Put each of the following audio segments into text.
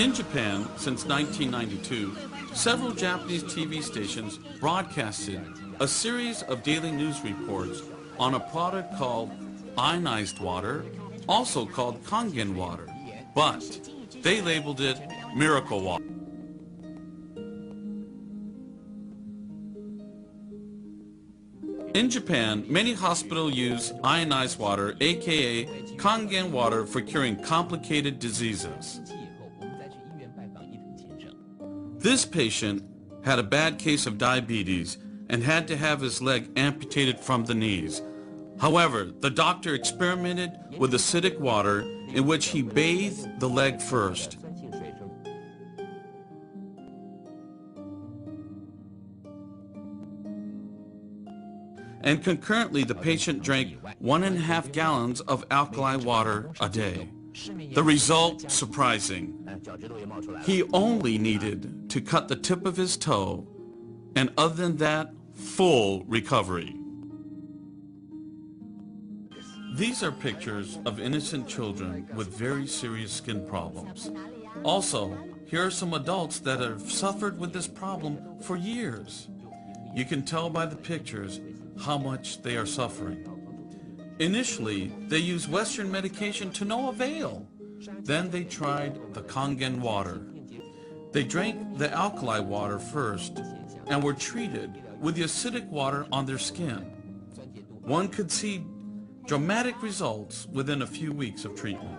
In Japan, since 1992, several Japanese TV stations broadcasted a series of daily news reports on a product called ionized water, also called Kangen water, but they labeled it miracle water. In Japan, many hospitals use ionized water, aka Kangen water, for curing complicated diseases. This patient had a bad case of diabetes and had to have his leg amputated from the knees. However, the doctor experimented with acidic water in which he bathed the leg first. And concurrently, the patient drank 1.5 gallons of alkali water a day. The result, surprising. He only needed to cut the tip of his toe, and other than that, full recovery. These are pictures of innocent children with very serious skin problems. Also, here are some adults that have suffered with this problem for years. You can tell by the pictures how much they are suffering. Initially, they used Western medication to no avail. Then they tried the Kangen water. They drank the alkali water first and were treated with the acidic water on their skin. One could see dramatic results within a few weeks of treatment.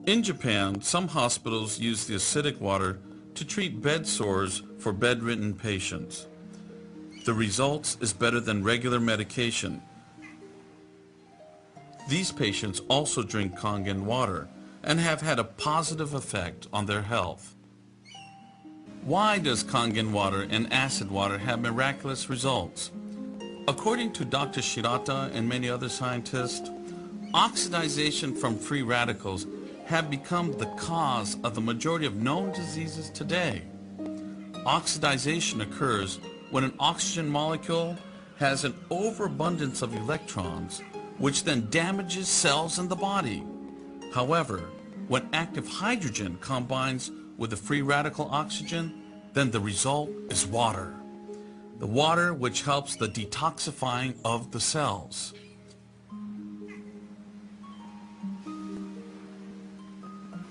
In Japan, some hospitals use the acidic water to treat bed sores for bedridden patients. The results is better than regular medication. These patients also drink Kangen water and have had a positive effect on their health. Why does Kangen water and acid water have miraculous results? According to Dr. Shirata and many other scientists, oxidization from free radicals have become the cause of the majority of known diseases today. Oxidization occurs when an oxygen molecule has an overabundance of electrons, which then damages cells in the body. However, when active hydrogen combines with the free radical oxygen, then the result is water. The water which helps the detoxifying of the cells.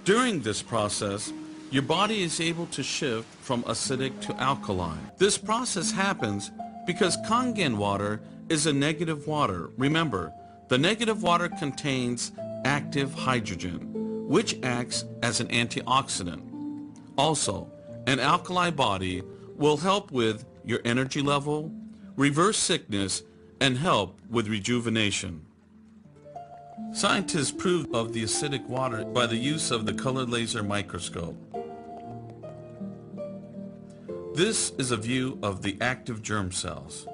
During this process, your body is able to shift from acidic to alkaline. This process happens because Kangen water is a negative water. Remember, the negative water contains active hydrogen, which acts as an antioxidant. Also, an alkali body will help with your energy level, reverse sickness, and help with rejuvenation. Scientists proved of the acidic water by the use of the color laser microscope. This is a view of the active germ cells.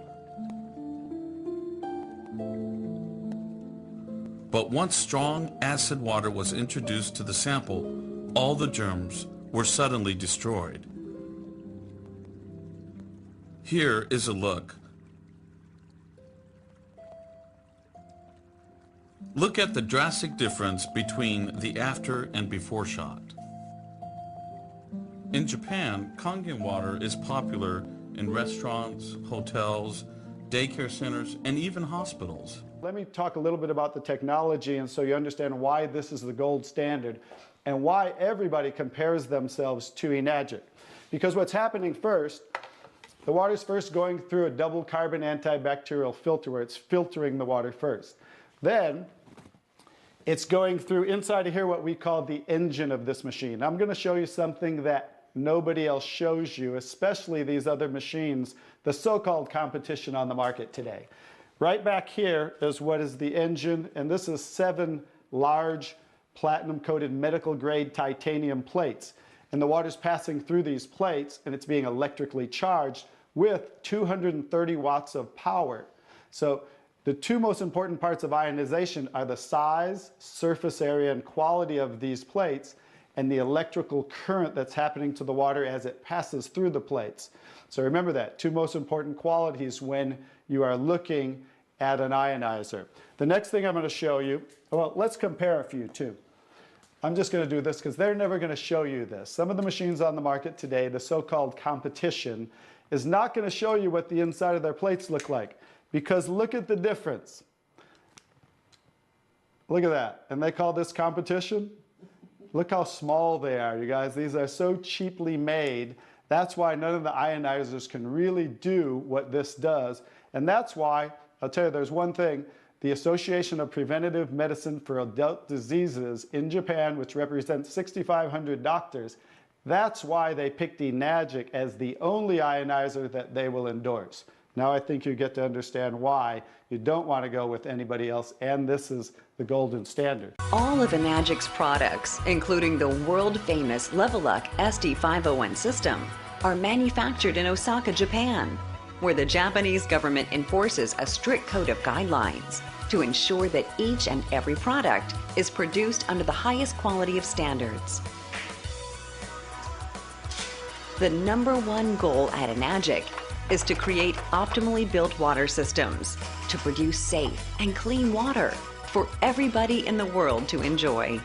But once strong acid water was introduced to the sample, all the germs were suddenly destroyed. Here is a look. Look at the drastic difference between the after and before shot. In Japan, Kangen water is popular in restaurants, hotels, daycare centers, and even hospitals. Let me talk a little bit about the technology, and so you understand why this is the gold standard and why everybody compares themselves to Enagic. Because what's happening first, the water's first going through a double carbon antibacterial filter where it's filtering the water first. Then it's going through inside of here what we call the engine of this machine. I'm going to show you something that nobody else shows you, especially these other machines, the so-called competition on the market today. Right back here is what is the engine, and this is 7 large platinum-coated medical-grade titanium plates. And the water's passing through these plates, and it's being electrically charged with 230 watts of power. So the two most important parts of ionization are the size, surface area, and quality of these plates, and the electrical current that's happening to the water as it passes through the plates. So remember that, two most important qualities when you are looking at an ionizer. The next thing I'm going to show you, well, let's compare a few too. I'm just going to do this because they're never going to show you this. Some of the machines on the market today, the so-called competition, is not going to show you what the inside of their plates look like, because look at the difference. Look at that. And they call this competition? Look how small they are, you guys. These are so cheaply made. That's why none of the ionizers can really do what this does. And that's why, I'll tell you, there's one thing. The Association of Preventive Medicine for Adult Diseases in Japan, which represents 6,500 doctors, that's why they picked Enagic as the only ionizer that they will endorse. Now I think you get to understand why you don't want to go with anybody else, and this is the golden standard. All of Enagic's products, including the world-famous Leveluck SD501 system, are manufactured in Osaka, Japan, where the Japanese government enforces a strict code of guidelines to ensure that each and every product is produced under the highest quality of standards. The #1 goal at Enagic is to create optimally built water systems to produce safe and clean water for everybody in the world to enjoy.